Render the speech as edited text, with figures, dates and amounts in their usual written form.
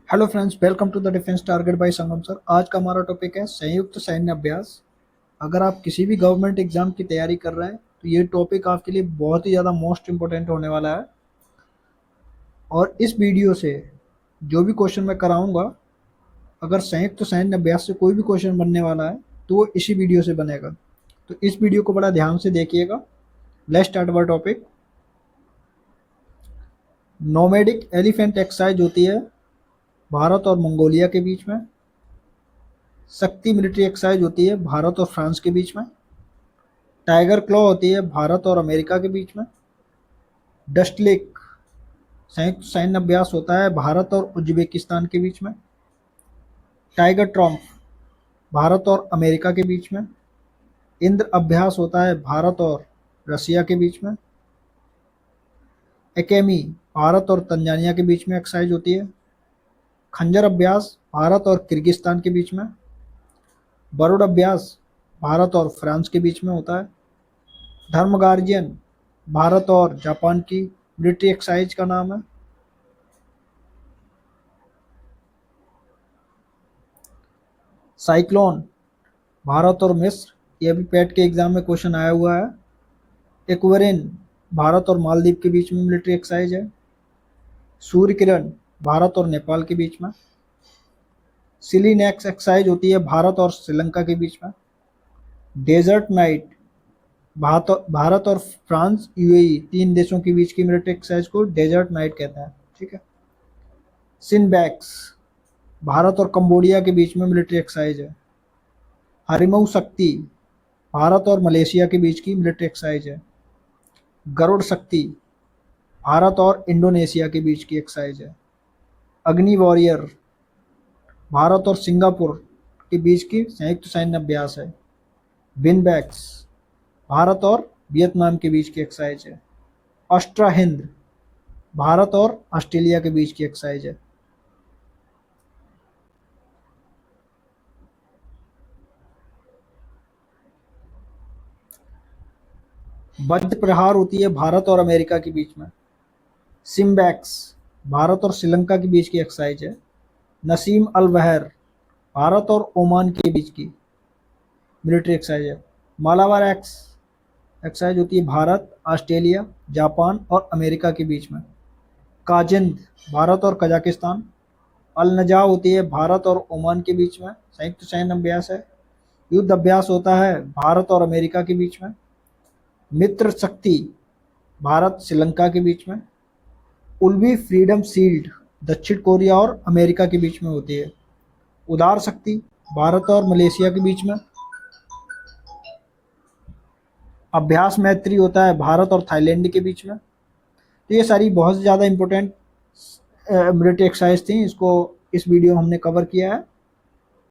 Hello friends, welcome to the defence target by Sangam sir. आज का हमारा टॉपिक है संयुक्त सैन्य अभ्यास। अगर आप किसी भी गवर्नमेंट एग्जाम की तैयारी कर रहे हैं तो ये टॉपिक आपके लिए बहुत ही ज़्यादा मोस्ट इम्पोर्टेंट होने वाला है। और इस वीडियो से जो भी क्वेश्चन मैं कराऊंगा, अगर संयुक्त सैन्य अभ्यास से कोई भी क्वेश्चन बनने वाला है तो वो इसी वीडियो से बनेगा। तो इस वीडियो को बड़ा ध्यान से देखिएगा। Let's start our topic. Nomadic elephant exercise होती है भारत और मंगोलिया के बीच में। शक्ति मिलिट्री एक्सरसाइज होती है भारत और फ्रांस के बीच में। टाइगर क्लॉ होती है भारत और अमेरिका के बीच में। डस्ट लेक संयुक्त सैन्य अभ्यास होता है भारत और उज्बेकिस्तान के बीच में। टाइगर ट्रम्प भारत और अमेरिका के बीच में। इंद्र अभ्यास होता है भारत और रसिया के बीच में। एकेमी भारत और तंजानिया के बीच में एक्सरसाइज होती है। खंजर अभ्यास भारत और किर्गिस्तान के बीच में। बरुड अभ्यास भारत और फ्रांस के बीच में होता है। धर्म गार्जियन भारत और जापान की मिलिट्री एक्सरसाइज का नाम है। साइक्लोन भारत और मिस्र, ये भी पेट के एग्जाम में क्वेश्चन आया हुआ है। एक्वेरिन भारत और मालदीव के बीच में मिलिट्री एक्सरसाइज है। सूर्य किरण भारत और नेपाल के बीच में। सिलीनेक्स एक्सरसाइज होती है भारत और श्रीलंका के बीच में। डेजर्ट नाइट भारत और फ्रांस यूएई तीन देशों के बीच की मिलिट्री एक्सरसाइज को डेजर्ट नाइट कहते हैं। ठीक है। सिनबैक्स भारत और कंबोडिया के बीच में मिलिट्री एक्सरसाइज है। हरिमऊ शक्ति भारत और मलेशिया के बीच की मिलिट्री एक्सरसाइज है। गरुड़ शक्ति भारत और इंडोनेशिया के बीच की एक्सरसाइज है। अग्नि वॉरियर भारत और सिंगापुर के बीच की संयुक्त सैन्य अभ्यास है। विनबैक्स भारत और वियतनाम के बीच की एक्सरसाइज है। अस्ट्रा हिंद भारत और ऑस्ट्रेलिया के बीच की एक्सरसाइज है। वज्र प्रहार होती है भारत और अमेरिका के बीच में। सिम्बैक्स भारत और श्रीलंका के बीच की एक्सरसाइज है। नसीम अल बहर भारत और ओमान के बीच की मिलिट्री एक्सरसाइज है। मालाबार एक्सरसाइज होती है भारत, ऑस्ट्रेलिया, जापान और अमेरिका के बीच में। काजिंद भारत और कजाकिस्तान। अल नजा होती है भारत और ओमान के बीच में संयुक्त सैन्य अभ्यास है। युद्ध अभ्यास होता है भारत और अमेरिका के बीच में। मित्र शक्ति भारत श्रीलंका के बीच में। उल्वी फ्रीडम शील्ड दक्षिण कोरिया और अमेरिका के बीच में होती है। उदार शक्ति भारत और मलेशिया के बीच में। अभ्यास मैत्री होता है भारत और थाईलैंड के बीच में। तो ये सारी बहुत ज़्यादा इंपॉर्टेंट मिलिट्री एक्सरसाइज थी, इसको इस वीडियो में हमने कवर किया है।